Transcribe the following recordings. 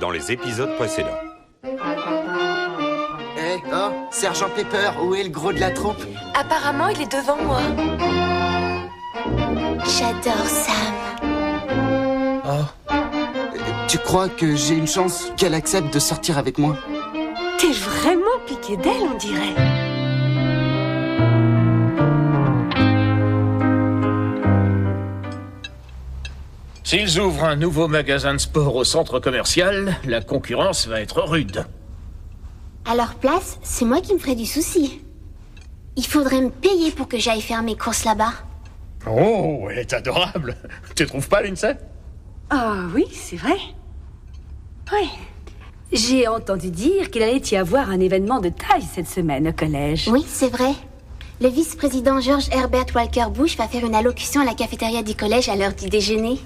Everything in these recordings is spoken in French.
dans les épisodes précédents. Oh, Sergent Pepper, où est le gros de la troupe? Apparemment, il est devant moi. J'adore Sam. Oh. Tu crois que j'ai une chance qu'elle accepte de sortir avec moi? T'es vraiment piqué d'elle, on dirait. S'ils ouvrent un nouveau magasin de sport au centre commercial, la concurrence va être rude. À leur place, c'est moi qui me ferais du souci. Il faudrait me payer pour que j'aille faire mes courses là-bas. Oh, elle est adorable. Tu trouves pas, Lindsay? Ah oui, c'est vrai. Oui. J'ai entendu dire qu'il allait y avoir un événement de taille cette semaine au collège. Oui, c'est vrai. Le vice-président George Herbert Walker Bush va faire une allocution à la cafétéria du collège à l'heure du déjeuner.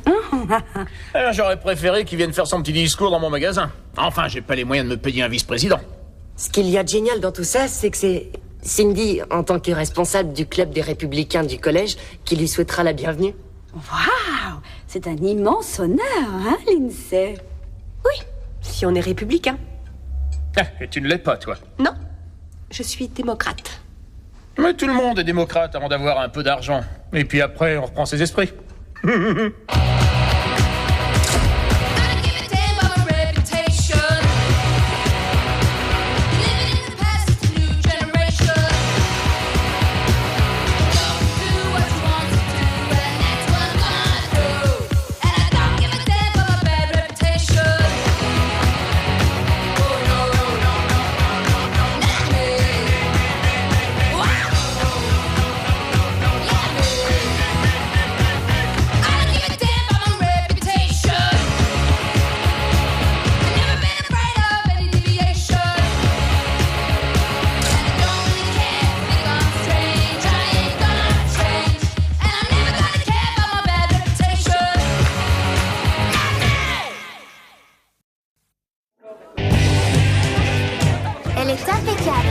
J'aurais préféré qu'il vienne faire son petit discours dans mon magasin. Enfin, j'ai pas les moyens de me payer un vice-président. Ce qu'il y a de génial dans tout ça, c'est que c'est Cindy, en tant que responsable du club des républicains du collège, qui lui souhaitera la bienvenue. Waouh! C'est un immense honneur, hein, Lindsay? Oui, si on est républicain. Ah, et tu ne l'es pas, toi? Non, je suis démocrate. Mais tout le monde est démocrate avant d'avoir un peu d'argent. Et puis après, on reprend ses esprits. Elle est impeccable.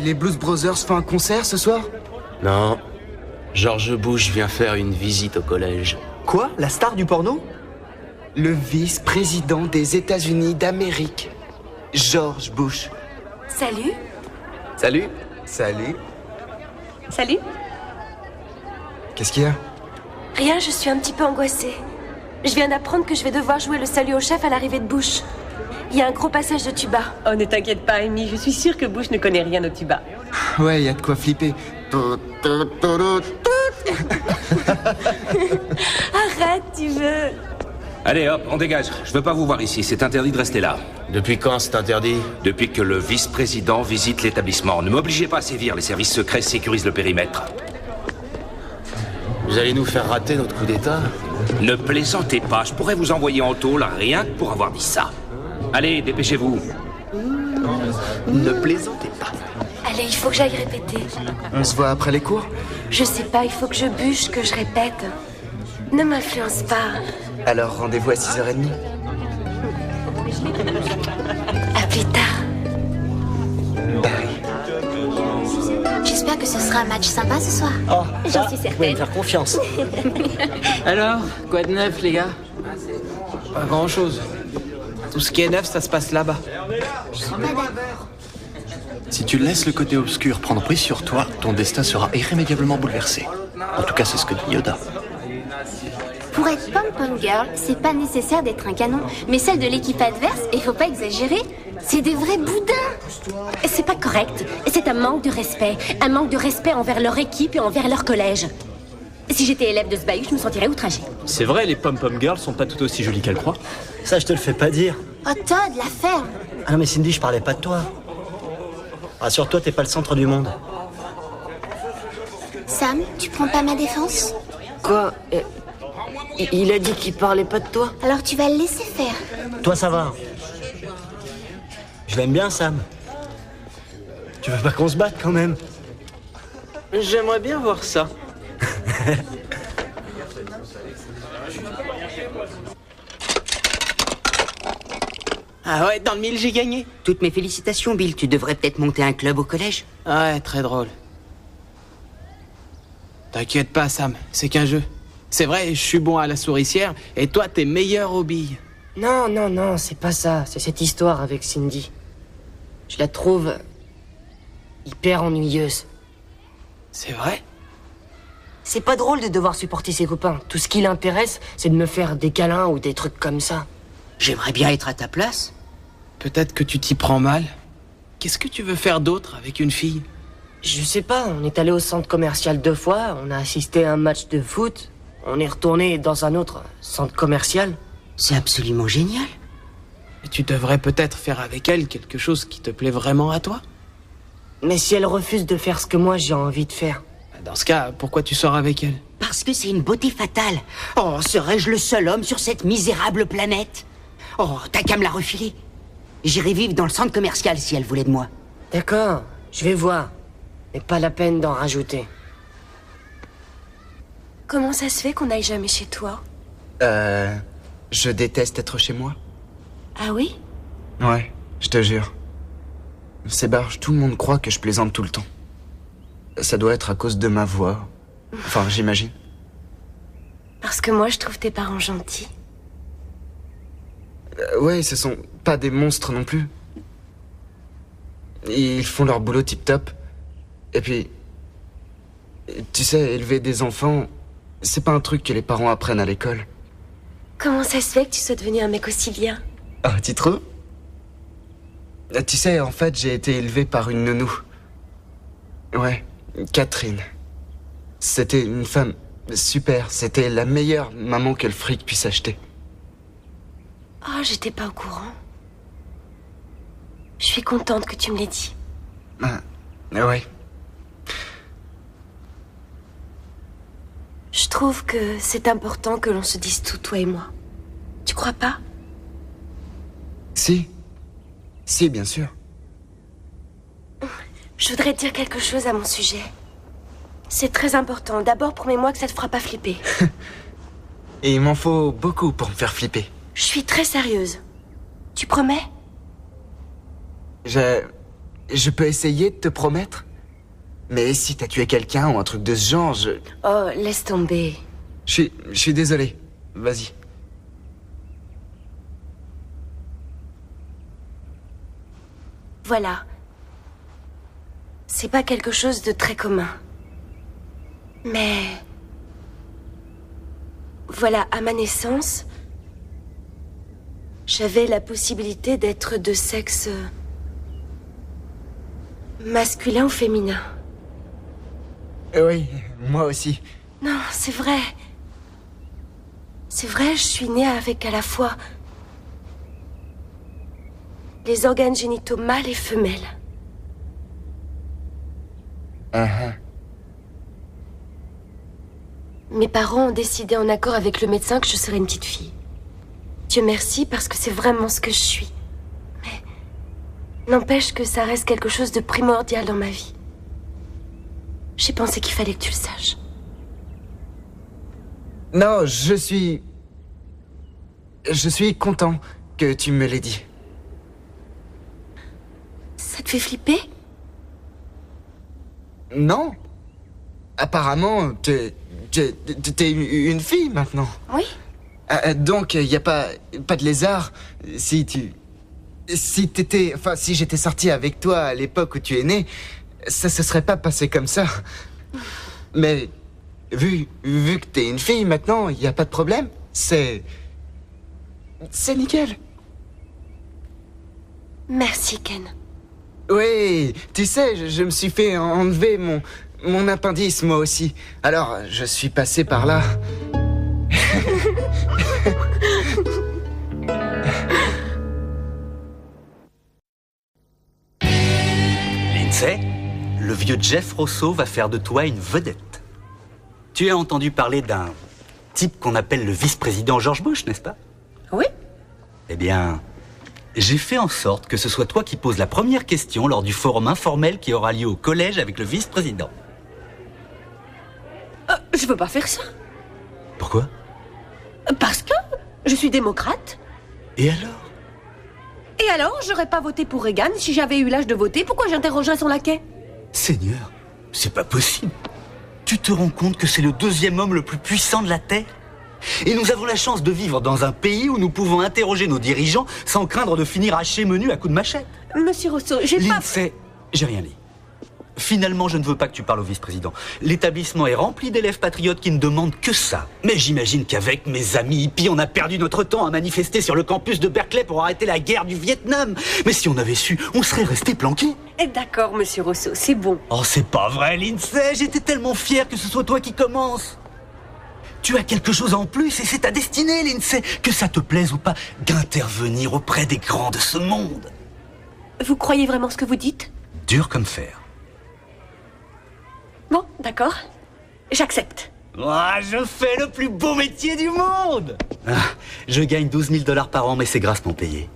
Les Blues Brothers font un concert ce soir? Non. George Bush vient faire une visite au collège. Quoi? La star du porno? Le vice-président des États-Unis d'Amérique, George Bush. Salut. Salut. Salut. Salut. Qu'est-ce qu'il y a? Rien, je suis un petit peu angoissée. Je viens d'apprendre que je vais devoir jouer le salut au chef à l'arrivée de Bush. Il y a un gros passage de tuba. Oh, ne t'inquiète pas, Amy, je suis sûre que Bush ne connaît rien au tuba. Ouais, il y a de quoi flipper. Arrête, tu veux. Allez hop, on dégage. Je veux pas vous voir ici, c'est interdit de rester là. Depuis quand c'est interdit? Depuis que le vice-président visite l'établissement. Ne m'obligez pas à sévir, les services secrets sécurisent le périmètre. Vous allez nous faire rater notre coup d'état? Ne plaisantez pas, je pourrais vous envoyer en tôle rien que pour avoir dit ça. Allez, dépêchez-vous. Ne plaisantez pas. Allez, il faut que j'aille répéter. On se voit après les cours? Je sais pas, il faut que je bûche, que je répète. Ne m'influence pas. Alors rendez-vous à 6h30. À plus tard. Bye. J'espère que ce sera un match sympa ce soir. Oh, J'en suis vous pouvez me certaine. faire confiance. Alors, quoi de neuf, les gars? Pas grand-chose. Tout ce qui est neuf, ça se passe là-bas. Je suis pas d'accord. Si tu laisses le côté obscur prendre prise sur toi, ton destin sera irrémédiablement bouleversé. En tout cas, c'est ce que dit Yoda. Pour être pom-pom girl, c'est pas nécessaire d'être un canon. Mais celle de l'équipe adverse, et faut pas exagérer, c'est des vrais boudins. C'est pas correct. C'est un manque de respect. Un manque de respect envers leur équipe et envers leur collège. Si j'étais élève de ce bahut, je me sentirais outragée. C'est vrai, les pom-pom girls sont pas tout aussi jolies qu'elles croient. Ça, je te le fais pas dire. Oh Todd, la ferme. Ah non, mais Cindy, je parlais pas de toi. Rassure-toi, t'es pas le centre du monde. Sam, tu prends pas ma défense? Quoi? Il a dit qu'il parlait pas de toi? Alors tu vas le laisser faire. Toi, ça va. Je l'aime bien, Sam. Tu veux pas qu'on se batte, quand même? J'aimerais bien voir ça. Ah ouais, dans le 1000, j'ai gagné. Toutes mes félicitations, Bill. Tu devrais peut-être monter un club au collège. Ouais, très drôle. T'inquiète pas, Sam, c'est qu'un jeu. C'est vrai, je suis bon à la souricière, et toi, t'es meilleur aux billes. Non, non, non, c'est pas ça. C'est cette histoire avec Cindy. Je la trouve... hyper ennuyeuse. C'est vrai? C'est pas drôle de devoir supporter ses copains. Tout ce qui l'intéresse, c'est de me faire des câlins ou des trucs comme ça. J'aimerais bien être à ta place. Peut-être que tu t'y prends mal. Qu'est-ce que tu veux faire d'autre avec une fille? Je sais pas, on est allé au centre commercial 2 fois, on a assisté à un match de foot, on est retourné dans un autre centre commercial. C'est absolument génial. Et tu devrais peut-être faire avec elle quelque chose qui te plaît vraiment à toi. Mais si elle refuse de faire ce que moi j'ai envie de faire? Dans ce cas, pourquoi tu sors avec elle? Parce que c'est une beauté fatale. Oh, serais-je le seul homme sur cette misérable planète? Oh, t'as qu'à me la refiler. J'irai vivre dans le centre commercial si elle voulait de moi. D'accord, je vais voir. Mais pas la peine d'en rajouter. Comment ça se fait qu'on n'aille jamais chez toi? Je déteste être chez moi. Ah oui? Ouais, je te jure. Ces barges, tout le monde croit que je plaisante tout le temps. Ça doit être à cause de ma voix. Enfin, j'imagine. Parce que moi, je trouve tes parents gentils. Ouais, ce sont pas des monstres non plus. Ils font leur boulot tip-top. Et puis... Tu sais, élever des enfants, c'est pas un truc que les parents apprennent à l'école. Comment ça se fait que tu sois devenu un mec aussi bien? Ah, tu trouves? Tu sais, en fait, j'ai été élevé par une nounou. Ouais, Catherine. C'était une femme super. C'était la meilleure maman que le fric puisse acheter. Oh, j'étais pas au courant. Je suis contente que tu me l'aies dit. Ah, ouais. Je trouve que c'est important que l'on se dise tout, toi et moi. Tu crois pas? Si. Si, bien sûr. Je voudrais te dire quelque chose à mon sujet. C'est très important. D'abord, promets-moi que ça te fera pas flipper. Et il m'en faut beaucoup pour me faire flipper. Je suis très sérieuse. Tu promets? Je peux essayer de te promettre? Mais si t'as tué quelqu'un ou un truc de ce genre, Oh, laisse tomber. Je suis désolé. Vas-y. Voilà. C'est pas quelque chose de très commun. Mais... Voilà, à ma naissance, j'avais la possibilité d'être de sexe... masculin ou féminin. Oui, moi aussi. Non, c'est vrai. C'est vrai, je suis née avec à la fois... les organes génitaux mâles et femelles. Mes parents ont décidé en accord avec le médecin que je serais une petite fille. Dieu merci, parce que c'est vraiment ce que je suis. Mais n'empêche que ça reste quelque chose de primordial dans ma vie. J'ai pensé qu'il fallait que tu le saches. Non, je suis content que tu me l'aies dit. Ça te fait flipper? Non. Apparemment, t'es une fille maintenant. Oui. Donc, y a pas de lézard. Si t'étais... Enfin, si j'étais sorti avec toi à l'époque où tu es né, ça se serait pas passé comme ça. Mais, vu que t'es une fille maintenant, y a pas de problème. C'est nickel. Merci, Ken. Oui, tu sais, je me suis fait enlever mon appendice, moi aussi. Alors, je suis passé par là. Lindsay, le vieux Jeff Rosso va faire de toi une vedette. Tu as entendu parler d'un type qu'on appelle le vice-président George Bush, n'est-ce pas? Oui. Eh bien... j'ai fait en sorte que ce soit toi qui poses la première question lors du forum informel qui aura lieu au collège avec le vice-président. Je peux pas faire ça. Pourquoi? Parce que je suis démocrate. Et alors? Et alors, j'aurais pas voté pour Reagan si j'avais eu l'âge de voter. Pourquoi j'interrogerais son laquais? Seigneur, c'est pas possible. Tu te rends compte que c'est le deuxième homme le plus puissant de la Terre? Et nous avons la chance de vivre dans un pays où nous pouvons interroger nos dirigeants sans craindre de finir haché menu à coups de machette. Monsieur Rousseau, j'ai pas... Lindsay, j'ai rien dit. Finalement, je ne veux pas que tu parles au vice-président. L'établissement est rempli d'élèves patriotes qui ne demandent que ça. Mais j'imagine qu'avec mes amis hippies, on a perdu notre temps à manifester sur le campus de Berkeley pour arrêter la guerre du Vietnam. Mais si on avait su, on serait resté planqués. D'accord, monsieur Rousseau, c'est bon. Oh, c'est pas vrai, Lindsay. J'étais tellement fier que ce soit toi qui commence. Tu as quelque chose en plus et c'est ta destinée, Lindsay. Que ça te plaise ou pas, d'intervenir auprès des grands de ce monde. Vous croyez vraiment ce que vous dites? Dur comme fer. Bon, d'accord. J'accepte. Ah, je fais le plus beau métier du monde. Je gagne 12 000 $ par an, mais c'est grassement payé.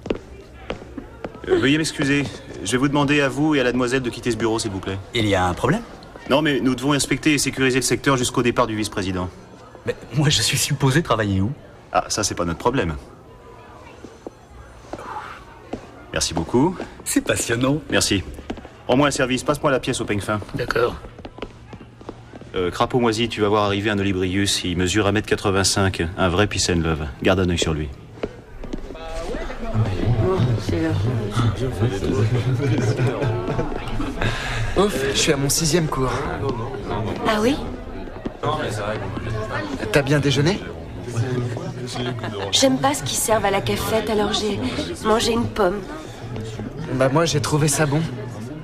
Veuillez m'excuser. Je vais vous demander à vous et à la demoiselle de quitter ce bureau, s'il vous plaît. Il y a un problème? Non, mais nous devons inspecter et sécuriser le secteur jusqu'au départ du vice-président. Mais moi, je suis supposé travailler où? Ah, ça, c'est pas notre problème. Merci beaucoup. C'est passionnant. Merci. Rends-moi un service. Passe-moi la pièce au peigne fin. D'accord. Crapaud moisi, tu vas voir arriver un Olibrius. Il mesure 1m85. Un vrai peace and love. Garde un œil sur lui. Ouf, je suis à mon 6e cours. Ah oui? T'as bien déjeuné? J'aime pas ce qu'ils servent à la cafette, alors j'ai mangé une pomme. Bah moi j'ai trouvé ça bon.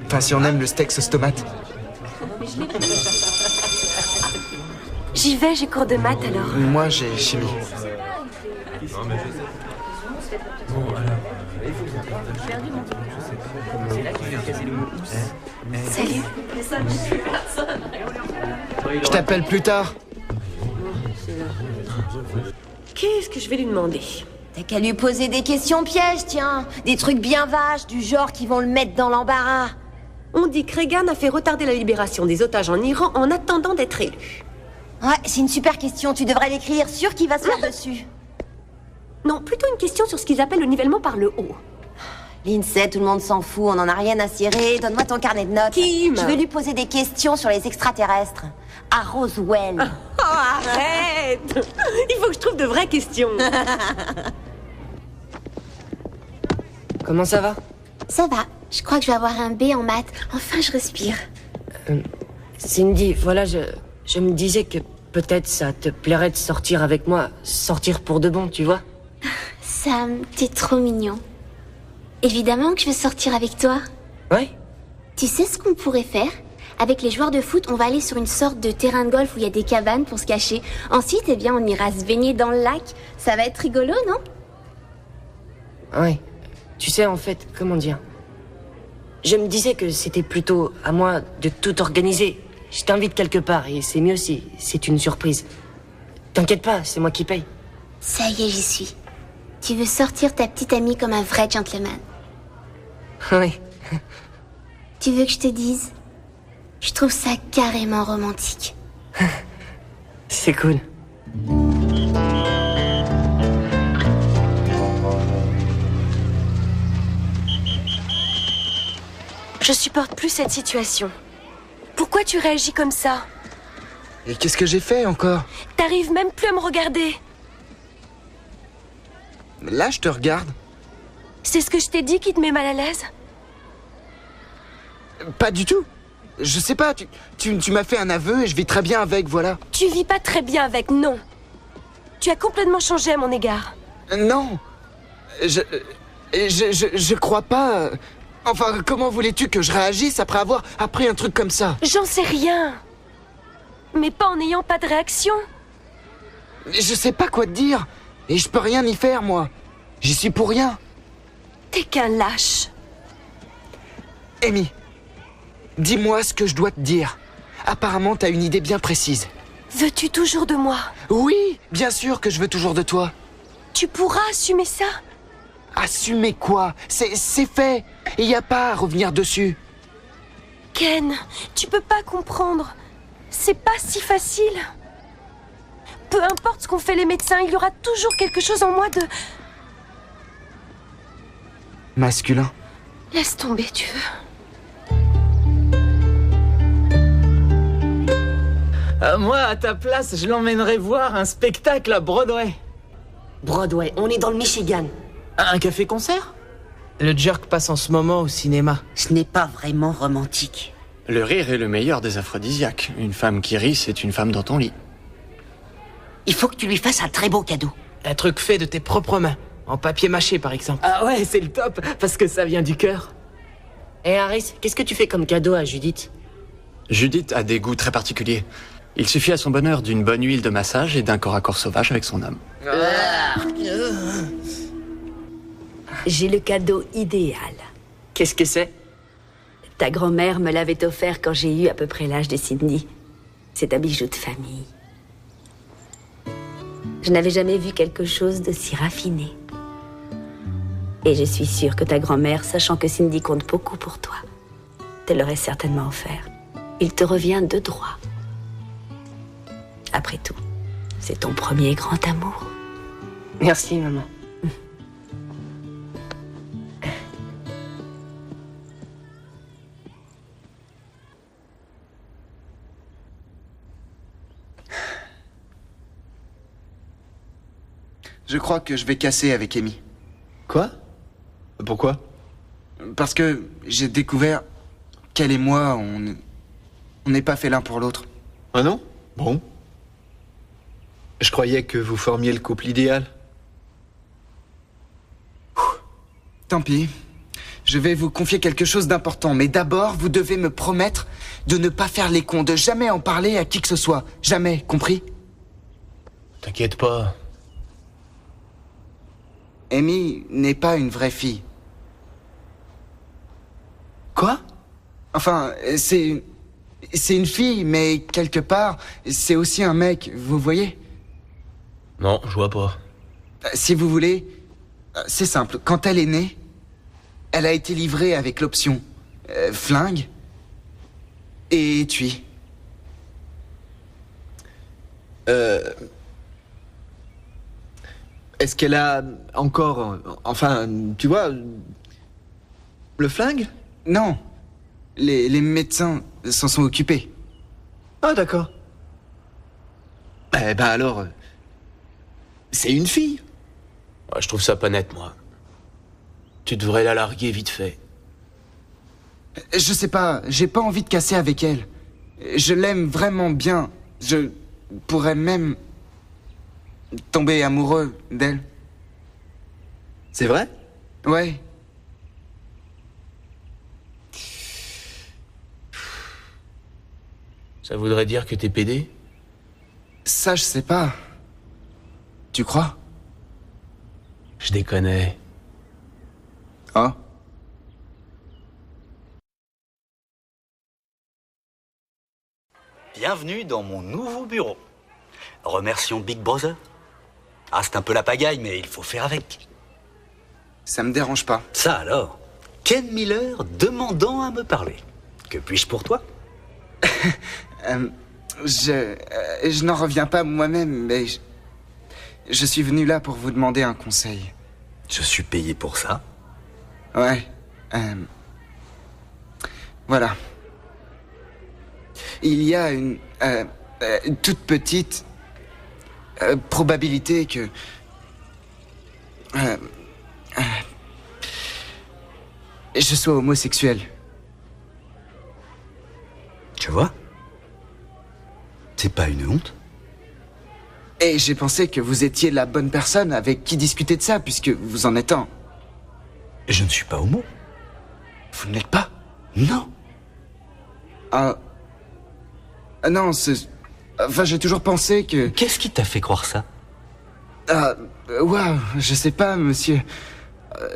Enfin si on aime le steak sauce tomate. J'y vais, j'ai cours de maths alors. Moi j'ai chimie. Salut. Je t'appelle plus tard. Qu'est-ce que je vais lui demander? T'as qu'à lui poser des questions pièges, tiens. Des trucs bien vaches, du genre qui vont le mettre dans l'embarras. On dit que Reagan a fait retarder la libération des otages en Iran en attendant d'être élu. Ouais, c'est une super question. Tu devrais l'écrire. Sûr qu'il va se faire dessus. Non, plutôt une question sur ce qu'ils appellent le nivellement par le haut. Lindsay, tout le monde s'en fout. On en a rien à cirer. Donne-moi ton carnet de notes. Kim! Je vais lui poser des questions sur les extraterrestres. À Roswell. Oh, arrête! Il faut que je trouve de vraies questions. Comment ça va? Ça va. Je crois que je vais avoir un B en maths. Enfin, je respire. Cindy, voilà, je me disais que peut-être ça te plairait de sortir avec moi. Sortir pour de bon, tu vois? Sam, t'es trop mignon. Évidemment que je veux sortir avec toi. Ouais? Tu sais ce qu'on pourrait faire? Avec les joueurs de foot, on va aller sur une sorte de terrain de golf où il y a des cabanes pour se cacher. Ensuite, eh bien, on ira se baigner dans le lac. Ça va être rigolo, non? Ouais. Tu sais, en fait, comment dire? Je me disais que c'était plutôt à moi de tout organiser. Je t'invite quelque part et c'est mieux si c'est une surprise. T'inquiète pas, c'est moi qui paye. Ça y est, j'y suis. Tu veux sortir ta petite amie comme un vrai gentleman. Oui. Tu veux que je te dise? Je trouve ça carrément romantique. C'est cool. Je supporte plus cette situation. Pourquoi tu réagis comme ça? Et qu'est-ce que j'ai fait encore? T'arrives même plus à me regarder. Là, je te regarde. C'est ce que je t'ai dit qui te met mal à l'aise? Pas du tout. Je sais pas, tu m'as fait un aveu et je vis très bien avec, voilà. Tu vis pas très bien avec, non. Tu as complètement changé à mon égard. Non. Je crois pas... Enfin, comment voulais-tu que je réagisse après avoir appris un truc comme ça? J'en sais rien. Mais pas en n'ayant pas de réaction. Je sais pas quoi te dire. Et je peux rien y faire, moi. J'y suis pour rien. T'es qu'un lâche. Amy, dis-moi ce que je dois te dire. Apparemment, t'as une idée bien précise. Veux-tu toujours de moi? Oui, bien sûr que je veux toujours de toi. Tu pourras assumer ça? Assumer quoi? C'est fait. Il n'y a pas à revenir dessus. Ken, tu peux pas comprendre. C'est pas si facile. Peu importe ce qu'ont fait les médecins, il y aura toujours quelque chose en moi de... masculin. Laisse tomber, tu veux. Moi, à ta place, je l'emmènerais voir un spectacle à Broadway. Broadway, on est dans le Michigan. Un café-concert? Le Jerk passe en ce moment au cinéma. Ce n'est pas vraiment romantique. Le rire est le meilleur des aphrodisiaques. Une femme qui rit, c'est une femme dans ton lit. Il faut que tu lui fasses un très beau cadeau. Un truc fait de tes propres mains. En papier mâché, par exemple. Ah ouais, c'est le top, parce que ça vient du cœur. Et Harris, qu'est-ce que tu fais comme cadeau à Judith? Judith a des goûts très particuliers. Il suffit à son bonheur d'une bonne huile de massage et d'un corps à corps sauvage avec son âme. J'ai le cadeau idéal. Qu'est-ce que c'est? Ta grand-mère me l'avait offert quand j'ai eu à peu près l'âge de Sydney. C'est un bijou de famille. Je n'avais jamais vu quelque chose d'aussi raffiné. Et je suis sûre que ta grand-mère, sachant que Cindy compte beaucoup pour toi, te l'aurait certainement offert. Il te revient de droit. Après tout, c'est ton premier grand amour. Merci, maman. Je crois que je vais casser avec Amy. Quoi? Pourquoi? Parce que j'ai découvert qu'elle et moi, on n'est pas fait l'un pour l'autre. Ah non? Bon. Je croyais que vous formiez le couple idéal. Tant pis. Je vais vous confier quelque chose d'important, mais d'abord, vous devez me promettre de ne pas faire les cons, de jamais en parler à qui que ce soit. Jamais, compris? T'inquiète pas. Amy n'est pas une vraie fille. Quoi? Enfin, c'est une fille, mais quelque part, c'est aussi un mec, vous voyez? Non, je vois pas. Si vous voulez, c'est simple. Quand elle est née, elle a été livrée avec l'option flingue et étui. Est-ce qu'elle a encore... Enfin, tu vois... Le flingue? Non. Les médecins s'en sont occupés. Ah, d'accord. Eh ben alors... c'est une fille. Ouais, je trouve ça pas net, moi. Tu devrais la larguer vite fait. Je sais pas, j'ai pas envie de casser avec elle. Je l'aime vraiment bien. Je pourrais même tomber amoureux d'elle. C'est vrai? Ouais. Ça voudrait dire que t'es pédé? Ça, je sais pas. Tu crois? Je déconnais. Oh. Bienvenue dans mon nouveau bureau. Remercions Big Brother. Ah, c'est un peu la pagaille, mais il faut faire avec. Ça me dérange pas. Ça alors. Ken Miller demandant à me parler. Que puis-je pour toi? Je n'en reviens pas moi-même, mais je suis venu là pour vous demander un conseil. Je suis payé pour ça. Ouais. Voilà. Il y a une toute petite probabilité que je sois homosexuel. Tu vois? C'est pas une honte? Et j'ai pensé que vous étiez la bonne personne avec qui discuter de ça, puisque vous en êtes un. Je ne suis pas homo. Vous ne l'êtes pas? Non. Ah non, c'est... Enfin, j'ai toujours pensé que... Qu'est-ce qui t'a fait croire ça? Ah, waouh, je sais pas, monsieur.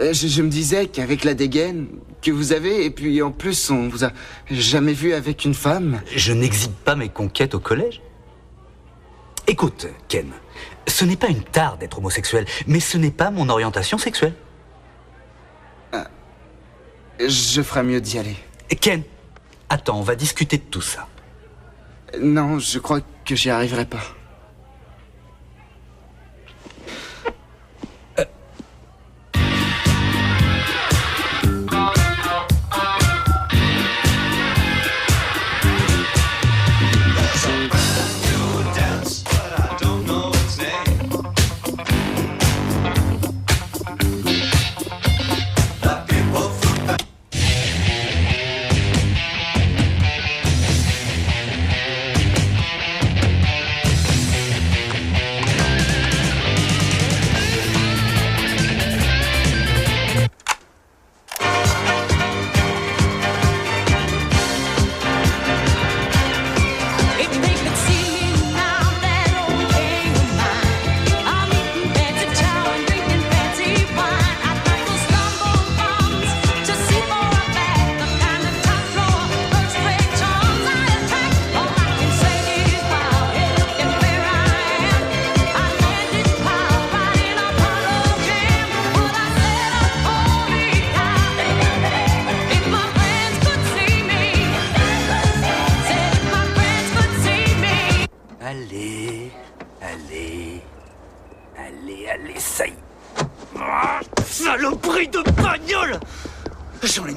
Je me disais qu'avec la dégaine que vous avez, et puis en plus, on vous a jamais vu avec une femme. Je n'exhibe pas mes conquêtes au collège. Écoute, Ken, ce n'est pas une tare d'être homosexuel, mais ce n'est pas mon orientation sexuelle. Je ferais mieux d'y aller. Ken, attends, on va discuter de tout ça. Non, je crois que j'y arriverai pas.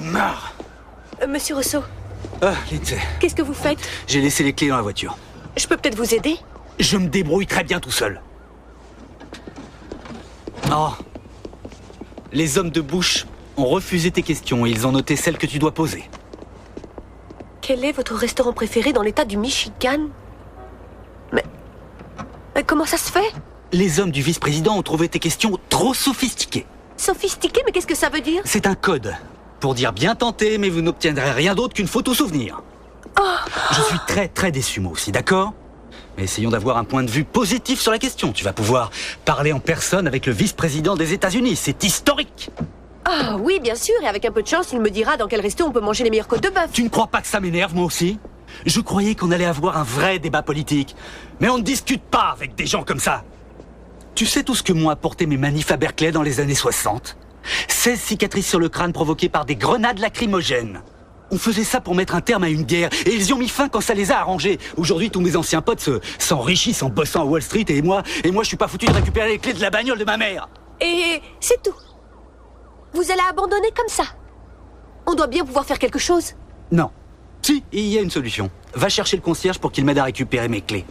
marre. Monsieur Rousseau, Ah, Lindsay, qu'est-ce que vous faites? j'ai laissé les clés dans la voiture. Je peux peut-être vous aider? Je me débrouille très bien tout seul. Oh. Les hommes de Bush ont refusé tes questions et ils ont noté celles que tu dois poser. Quel est votre restaurant préféré dans l'état du Michigan? Mais comment ça se fait? Les hommes du vice-président ont trouvé tes questions trop sophistiquées. Sophistiqué, mais qu'est-ce que ça veut dire? C'est un code pour dire bien tenté, mais vous n'obtiendrez rien d'autre qu'une photo souvenir. Je suis très déçu moi aussi, d'accord? Mais essayons d'avoir un point de vue positif sur la question. Tu vas pouvoir parler en personne avec le vice-président des États-Unis. C'est historique. Ah oui, bien sûr, et avec un peu de chance, il me dira dans quel resto on peut manger les meilleures côtes de bœuf. Tu ne crois pas que ça m'énerve, moi aussi? Je croyais qu'on allait avoir un vrai débat politique. Mais on ne discute pas avec des gens comme ça. Tu sais tout ce que m'ont apporté mes manifs à Berkeley dans les années 60? 16 cicatrices sur le crâne provoquées par des grenades lacrymogènes. On faisait ça pour mettre un terme à une guerre, et ils y ont mis fin quand ça les a arrangés. Aujourd'hui, tous mes anciens potes s'enrichissent en bossant à Wall Street, et moi, je suis pas foutu de récupérer les clés de la bagnole de ma mère. Et c'est tout. Vous allez abandonner comme ça. On doit bien pouvoir faire quelque chose. Non. Si, il y a une solution. Va chercher le concierge pour qu'il m'aide à récupérer mes clés.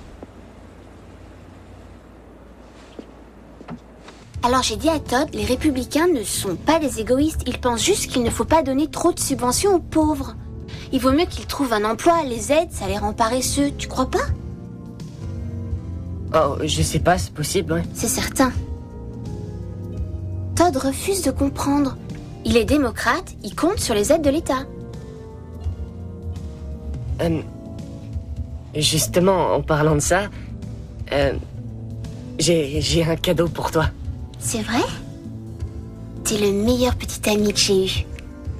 Alors j'ai dit à Todd, les républicains ne sont pas des égoïstes, ils pensent juste qu'il ne faut pas donner trop de subventions aux pauvres. Il vaut mieux qu'ils trouvent un emploi, les aides, ça les rend paresseux, tu crois pas? Oh, je sais pas, c'est possible, ouais. C'est certain. Todd refuse de comprendre. Il est démocrate, il compte sur les aides de l'État. Justement, en parlant de ça, j'ai un cadeau pour toi. C'est vrai? T'es le meilleur petit ami que j'ai eu.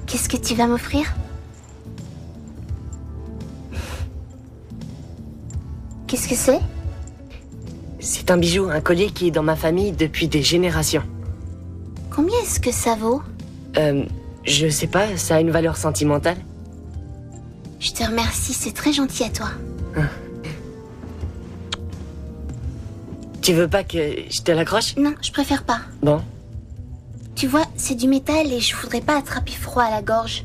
Qu'est-ce que tu vas m'offrir? Qu'est-ce que c'est? C'est un bijou, un collier qui est dans ma famille depuis des générations. Combien est-ce que ça vaut? Je sais pas, ça a une valeur sentimentale. Je te remercie, c'est très gentil à toi. Tu veux pas que je te l'accroche? Non, je préfère pas. Bon. Tu vois, c'est du métal et je voudrais pas attraper froid à la gorge.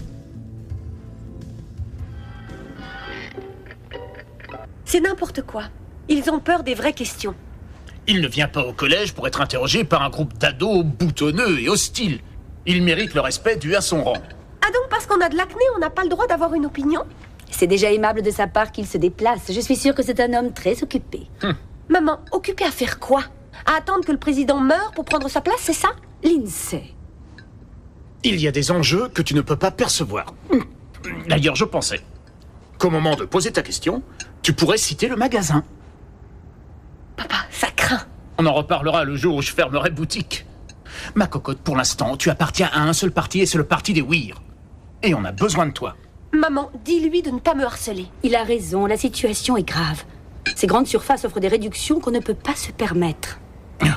C'est n'importe quoi. Ils ont peur des vraies questions. Il ne vient pas au collège pour être interrogé par un groupe d'ados boutonneux et hostiles. Il mérite le respect dû à son rang. Ah donc parce qu'on a de l'acné, on n'a pas le droit d'avoir une opinion? C'est déjà aimable de sa part qu'il se déplace. Je suis sûre que c'est un homme très occupé. Maman, occupée à faire quoi? À attendre que le président meure pour prendre sa place, c'est ça? Lindsay. Il y a des enjeux que tu ne peux pas percevoir. D'ailleurs, je pensais qu'au moment de poser ta question, tu pourrais citer le magasin. Papa, ça craint. On en reparlera le jour où je fermerai boutique. Ma cocotte, pour l'instant, tu appartiens à un seul parti et c'est le parti des Weir. Et on a besoin de toi. Maman, dis-lui de ne pas me harceler. Il a raison, la situation est grave. Ces grandes surfaces offrent des réductions qu'on ne peut pas se permettre.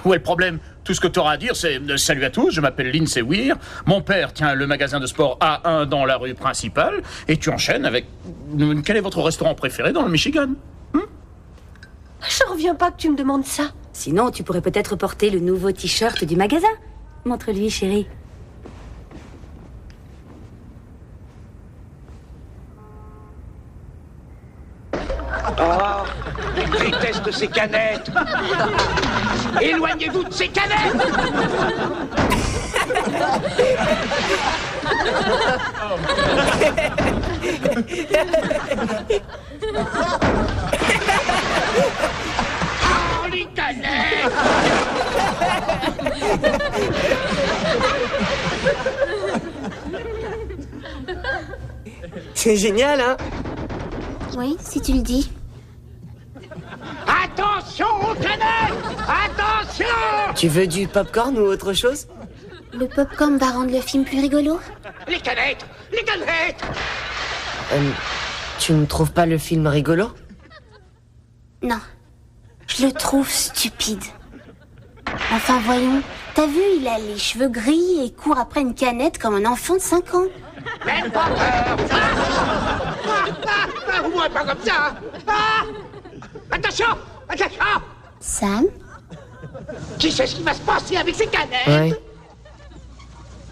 Où est le problème? Tout ce que tu auras à dire, c'est « Salut à tous, je m'appelle Lindsay Weir. Mon père tient le magasin de sport A1 dans la rue principale. » Et tu enchaînes avec « Quel est votre restaurant préféré dans le Michigan ?» Je reviens pas que tu me demandes ça. Sinon, tu pourrais peut-être porter le nouveau t-shirt du magasin. Montre-lui, chérie. Oh, je déteste ces canettes. Éloignez-vous de ces canettes. Oh, les canettes. C'est génial, hein? Oui, si tu le dis. Attention aux canettes! Attention! Tu veux du popcorn ou autre chose? Le popcorn va rendre le film plus rigolo? Les canettes! Les canettes! Tu ne trouves pas le film rigolo? Non. Je le trouve stupide. Enfin, voyons. T'as vu, il a les cheveux gris et court après une canette comme un enfant de 5 ans. Même pas peur! Au moins pas comme ça! Attention! Attention! Sam? Qui sait ce qui va se passer avec ces canettes? Ouais.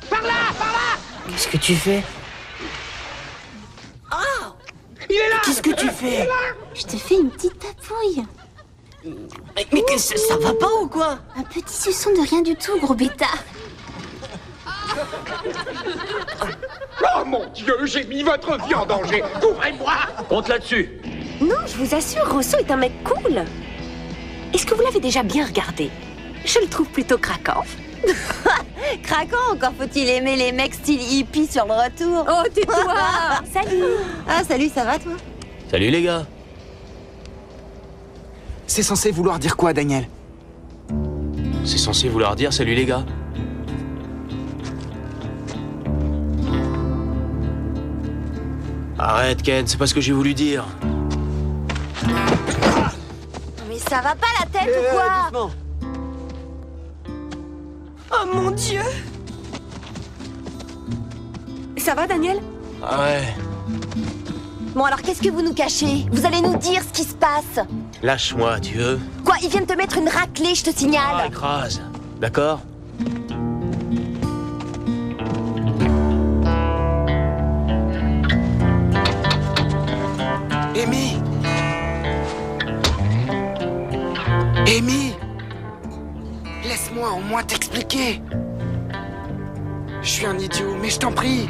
Par là! Par là! Qu'est-ce que tu fais? Il est là! Qu'est-ce que tu fais? Je te fais une petite tapouille. Mais ça va pas ou quoi? Un petit suçon de rien du tout, gros bêtard. Oh mon Dieu, j'ai mis votre vie en danger. Couvrez-moi! Compte là-dessus. Non, je vous assure, Rousseau est un mec cool. Est-ce que vous l'avez déjà bien regardé? Je le trouve plutôt craquant. Craquant, encore faut-il aimer les mecs style hippie sur le retour. Oh, tais-toi! Salut! Ah, salut, ça va toi? Salut les gars. C'est censé vouloir dire quoi, Daniel? C'est censé vouloir dire salut les gars. Arrête Ken, c'est pas ce que j'ai voulu dire. Mais ça va pas la tête ou quoi? Doucement. Oh mon Dieu! Ça va, Daniel? Ah ouais. Bon alors qu'est-ce que vous nous cachez? Vous allez nous dire ce qui se passe. Lâche-moi, tu veux? Quoi, ils viennent te mettre une raclée, je te Ah, signale. écrase. D'accord? Amy! Amy! Laisse-moi au moins t'expliquer. Je suis un idiot, mais je t'en prie.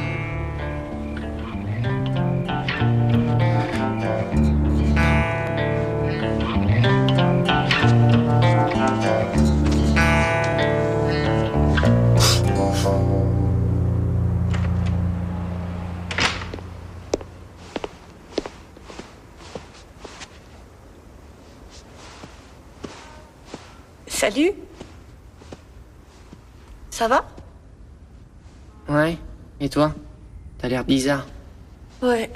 Salut? Ça va? Ouais, et toi? T'as l'air bizarre. Ouais.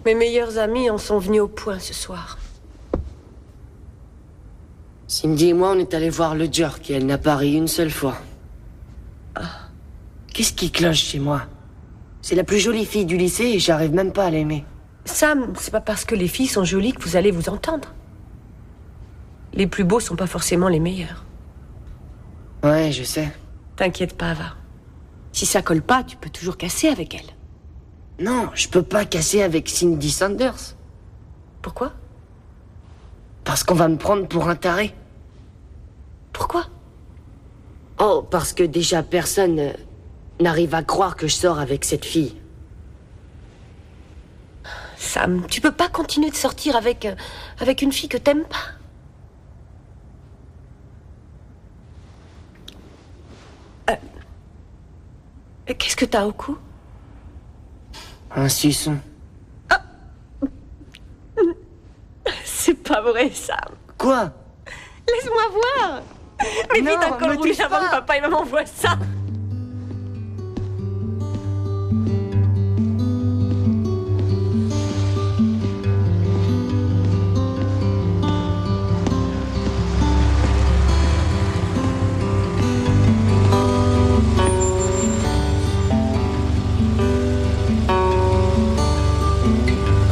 Mes meilleurs amis en sont venus au point ce soir. Cindy et moi, on est allés voir le jerk et elle n'a pas ri une seule fois. Qu'est-ce qui cloche chez moi? C'est la plus jolie fille du lycée et j'arrive même pas à l'aimer. Sam, c'est pas parce que les filles sont jolies que vous allez vous entendre. Les plus beaux sont pas forcément les meilleurs. Ouais, je sais. T'inquiète pas, va. Si ça colle pas, tu peux toujours casser avec elle. Non, je peux pas casser avec Cindy Sanders. Pourquoi? Parce qu'on va me prendre pour un taré. Pourquoi? Oh, parce que déjà personne n'arrive à croire que je sors avec cette fille. Sam, tu peux pas continuer de sortir avec une fille que t'aimes pas. Qu'est-ce que t'as au cou? Un suçon. C'est pas vrai, Sam. Quoi? Laisse-moi voir. Mais Non, vite, encore me roulé touche avant pas. que papa et maman voient ça.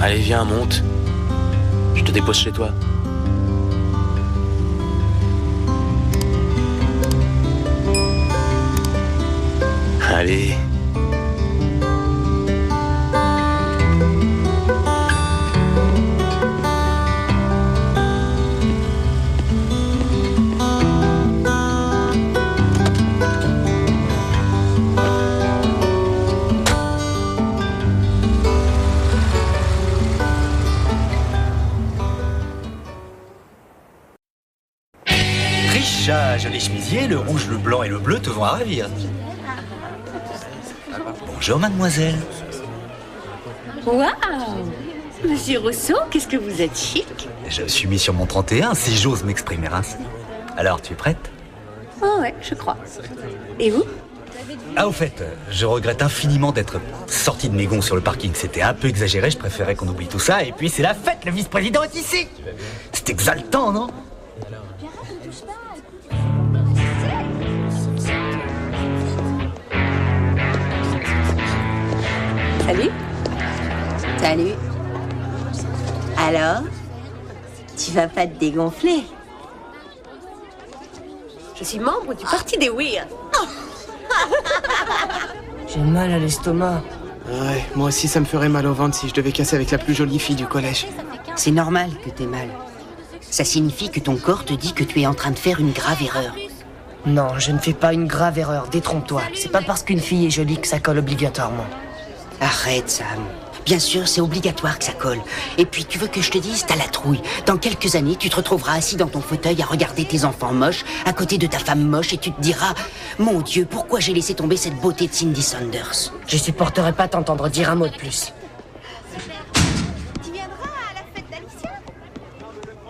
Allez, viens, monte. Je te dépose chez toi. Allez. Richage, les chemisiers, le rouge, le blanc et le bleu te vont à ravir. Bonjour, mademoiselle. Waouh! Monsieur Rousseau, qu'est-ce que vous êtes chic? Je suis mis sur mon 31, si j'ose m'exprimer ainsi. Alors, tu es prête? Oh ouais, je crois. Et vous? Ah, au fait, je regrette infiniment d'être sorti de mes gonds sur le parking. C'était un peu exagéré, je préférais qu'on oublie tout ça. Et puis, c'est la fête, le vice-président est ici. C'est exaltant, non? Salut. Salut. Alors, tu vas pas te dégonfler? Je suis membre du parti des Weird. J'ai mal à l'estomac. Ouais, moi aussi ça me ferait mal au ventre si je devais casser avec la plus jolie fille du collège. C'est normal que t'aies mal. Ça signifie que ton corps te dit que tu es en train de faire une grave erreur. Non, je ne fais pas une grave erreur, détrompe-toi. C'est pas parce qu'une fille est jolie que ça colle obligatoirement. Arrête, Sam. Bien sûr, c'est obligatoire que ça colle. Et puis, tu veux que je te dise, t'as la trouille. Dans quelques années, tu te retrouveras assis dans ton fauteuil à regarder tes enfants moches, à côté de ta femme moche, et tu te diras « Mon Dieu, pourquoi j'ai laissé tomber cette beauté de Cindy Saunders ?» Je supporterai pas t'entendre dire un mot de plus.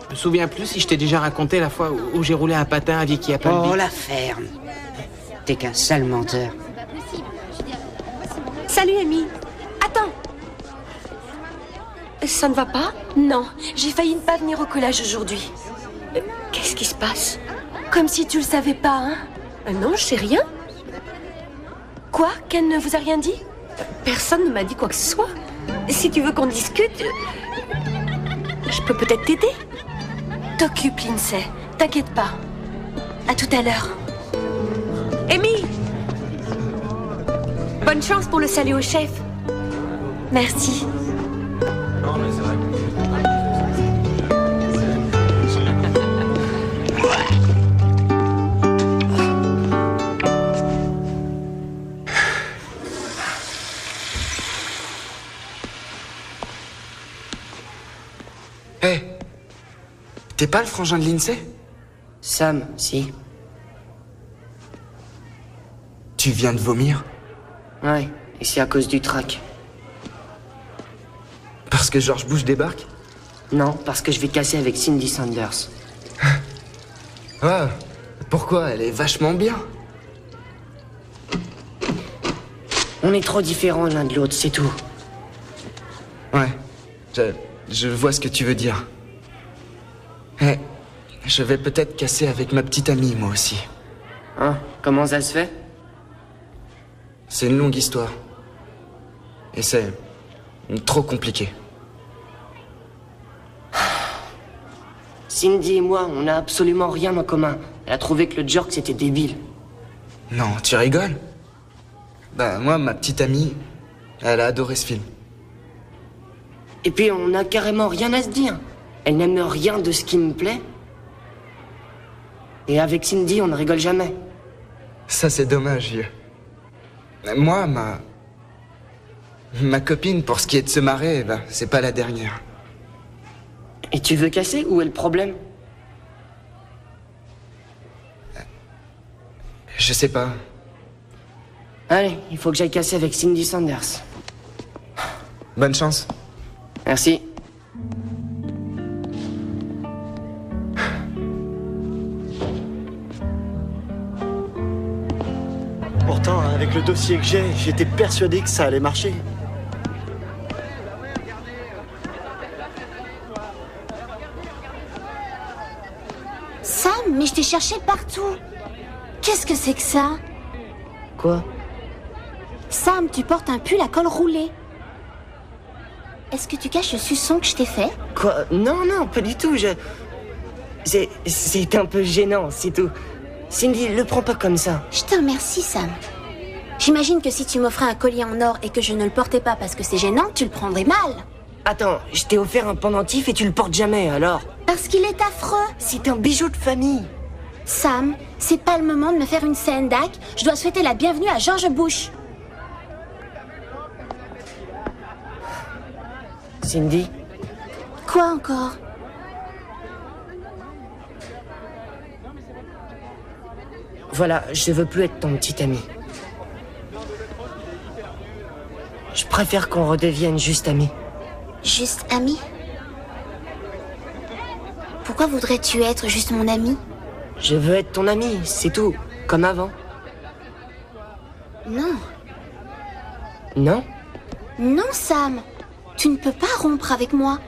Je me souviens plus si je t'ai déjà raconté la fois où j'ai roulé un patin à Vicky Appleby. Oh, la ferme. T'es qu'un sale menteur. Salut, Amy. Attends. Ça ne va pas? Non, j'ai failli ne pas venir au collège aujourd'hui. Qu'est-ce qui se passe? Comme si tu le savais pas, hein? Non, je sais rien. Quoi? Ken ne vous a rien dit? Personne ne m'a dit quoi que ce soit. Si tu veux qu'on discute, je peux peut-être t'aider. T'occupe, Lindsay. T'inquiète pas. À tout à l'heure. Amy! Bonne chance pour le salut au chef. Merci. Non, mais c'est vrai. Hé, t'es pas le frangin de Lindsay? Sam, si. Tu viens de vomir? Ouais, et c'est à cause du trac. Parce que George Bush débarque? Non, parce que je vais casser avec Cindy Saunders. Ah, pourquoi? Elle est vachement bien. On est trop différents l'un de l'autre, c'est tout. Ouais, je vois ce que tu veux dire. Eh, je vais peut-être casser avec ma petite amie, moi aussi. Hein? Comment ça se fait? C'est une longue histoire. Et c'est trop compliqué. Cindy et moi, on n'a absolument rien en commun. Elle a trouvé que le jerk, c'était débile. Non, tu rigoles? Bah, moi, ma petite amie, elle a adoré ce film. Et puis, on n'a carrément rien à se dire. Elle n'aime rien de ce qui me plaît. Et avec Cindy, on ne rigole jamais. Ça, c'est dommage, vieux. Moi, ma copine, pour ce qui est de se marrer, bah, c'est pas la dernière. Et tu veux casser? Où est le problème? Je sais pas. Allez, il faut que j'aille casser avec Cindy Saunders. Bonne chance. Merci. Pourtant, avec le dossier que j'ai, j'étais persuadé que ça allait marcher. Sam, mais je t'ai cherché partout. Qu'est-ce que c'est que ça? Quoi? Sam, tu portes un pull à col roulé. Est-ce que tu caches le suçon que je t'ai fait? Quoi? Non, non, pas du tout, c'est un peu gênant, c'est tout. Cindy, le prends pas comme ça. Je te remercie, Sam. J'imagine que si tu m'offrais un collier en or et que je ne le portais pas parce que c'est gênant, tu le prendrais mal. Attends, je t'ai offert un pendentif et tu le portes jamais, alors? Parce qu'il est affreux. C'est un bijou de famille. Sam, c'est pas le moment de me faire une scène d'ac. Je dois souhaiter la bienvenue à George Bush. Cindy? Quoi encore? Voilà, je veux plus être ton petit ami. Je préfère qu'on redevienne juste amis. Juste ami? Pourquoi voudrais-tu être juste mon ami? Je veux être ton ami, c'est tout. Comme avant. Non. Non? Non, Sam. Tu ne peux pas rompre avec moi.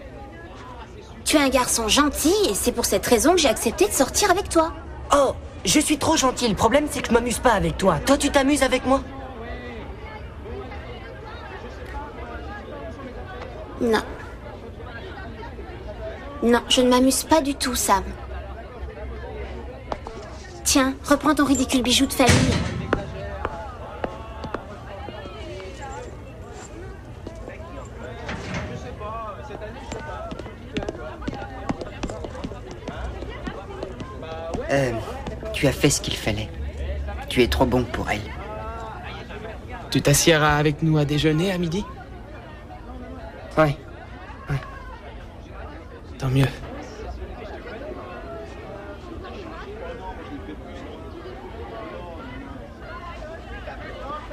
Tu es un garçon gentil et c'est pour cette raison que j'ai accepté de sortir avec toi. Oh, je suis trop gentil. Le problème, c'est que je m'amuse pas avec toi. Toi, tu t'amuses avec moi? Non. Non, je ne m'amuse pas du tout, Sam. Tiens, reprends ton ridicule bijou de famille. Tu as fait ce qu'il fallait. Tu es trop bon pour elle. Tu t'assieras avec nous à déjeuner à midi? Ouais. Tant mieux.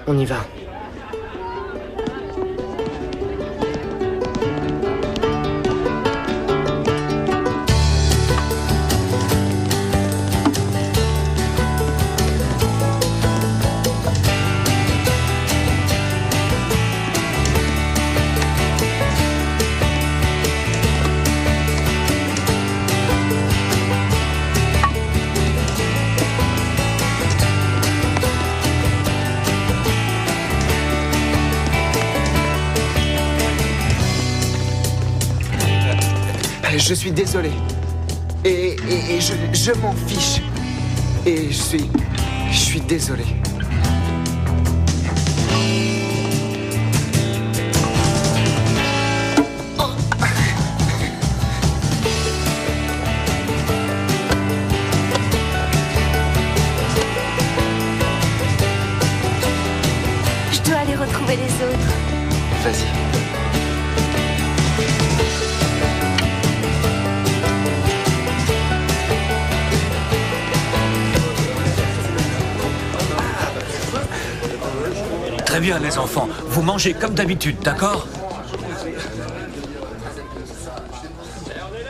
On y va. Je suis désolé. Et je m'en fiche. Et je suis désolé. Je dois aller retrouver les autres. Vas-y. Très bien, les enfants. Vous mangez comme d'habitude, d'accord?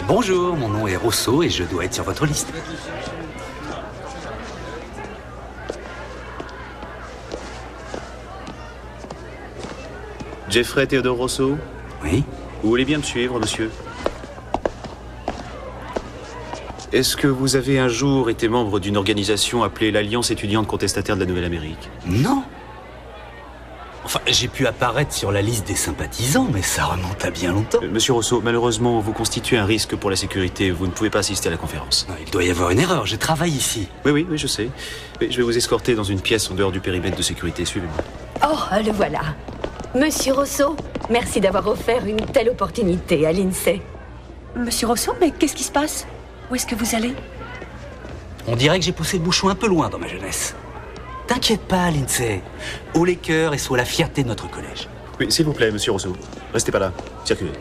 Bonjour, mon nom est Rousseau et je dois être sur votre liste. Jeffrey Théodore Rousseau? Oui. Vous voulez bien me suivre, monsieur? Est-ce que vous avez un jour été membre d'une organisation appelée l'Alliance étudiante contestataire de la Nouvelle-Amérique? Non. Enfin, j'ai pu apparaître sur la liste des sympathisants, mais ça remonte à bien longtemps. Monsieur Rousseau, malheureusement, vous constituez un risque pour la sécurité. Vous ne pouvez pas assister à la conférence. Non, il doit y avoir une erreur. Je travaille ici. Oui, je sais. Mais je vais vous escorter dans une pièce en dehors du périmètre de sécurité. Suivez-moi. Oh, le voilà. Monsieur Rousseau, merci d'avoir offert une telle opportunité à l'INSEE. Monsieur Rousseau, mais qu'est-ce qui se passe? Où est-ce que vous allez? On dirait que j'ai poussé le bouchon un peu loin dans ma jeunesse. T'inquiète pas, Lindsay. Haut les cœurs et sois la fierté de notre collège. Oui, s'il vous plaît, monsieur Rousseau. Restez pas là. Circulez.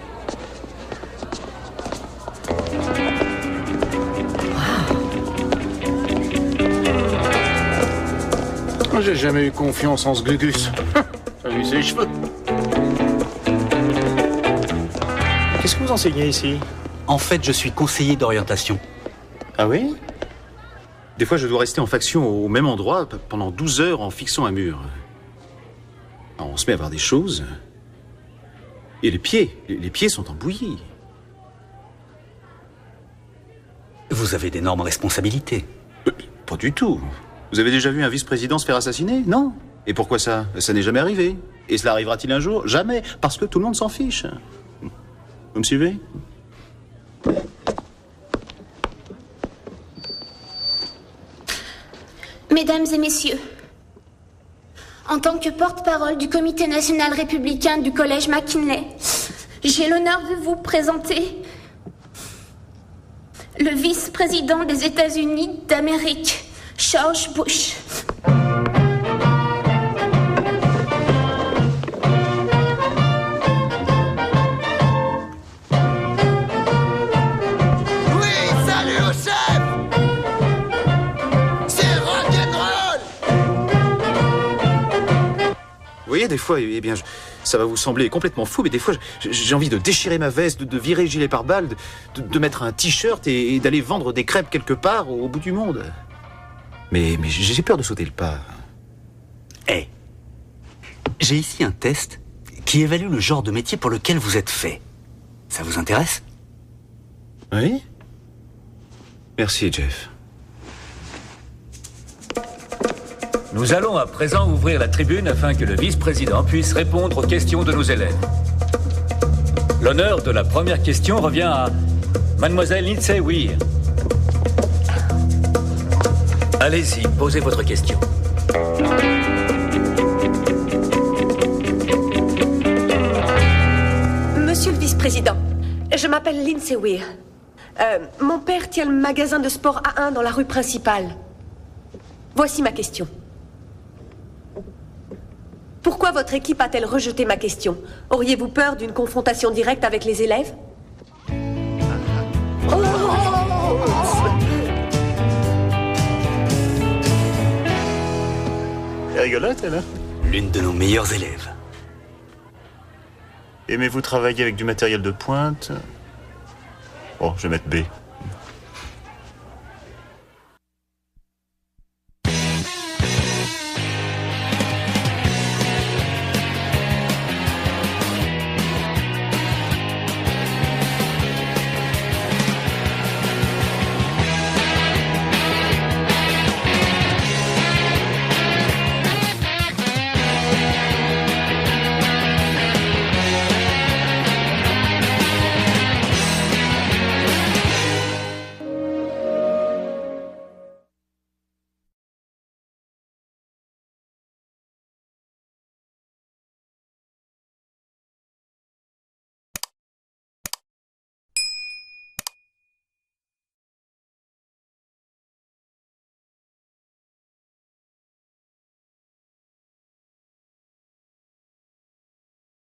J'ai jamais eu confiance en ce Gugus. T'as vu ses cheveux? Qu'est-ce que vous enseignez ici? En fait, je suis conseiller d'orientation. Ah oui? Des fois, je dois rester en faction au même endroit pendant 12 heures en fixant un mur. Alors, on se met à voir des choses. Et les pieds sont en bouillie. Vous avez d'énormes responsabilités. Pas du tout. Vous avez déjà vu un vice-président se faire assassiner? Non. Et pourquoi ça? Ça n'est jamais arrivé. Et cela arrivera-t-il un jour? Jamais. Parce que tout le monde s'en fiche. Vous me suivez? Mesdames et messieurs, en tant que porte-parole du Comité national républicain du Collège McKinley, j'ai l'honneur de vous présenter le vice-président des États-Unis d'Amérique, George Bush. Vous voyez, des fois, eh bien, ça va vous sembler complètement fou, mais des fois, j'ai envie de déchirer ma veste, de virer le gilet pare-balles, de mettre un t-shirt et d'aller vendre des crêpes quelque part au bout du monde. Mais j'ai peur de sauter le pas. Hey, j'ai ici un test qui évalue le genre de métier pour lequel vous êtes fait. Ça vous intéresse? Oui? Merci, Jeff. Nous allons à présent ouvrir la tribune afin que le vice-président puisse répondre aux questions de nos élèves. L'honneur de la première question revient à Mademoiselle Lindsay Weir. Allez-y, posez votre question. Monsieur le vice-président, Je m'appelle Lindsay Weir. Mon père tient le magasin de sport A1 dans la rue principale. Voici ma question. Pourquoi votre équipe a-t-elle rejeté ma question? Auriez-vous peur d'une confrontation directe avec les élèves? Elle est rigolote, elle, hein? L'une de nos meilleures élèves. Aimez-vous travailler avec du matériel de pointe? Bon, je vais mettre B.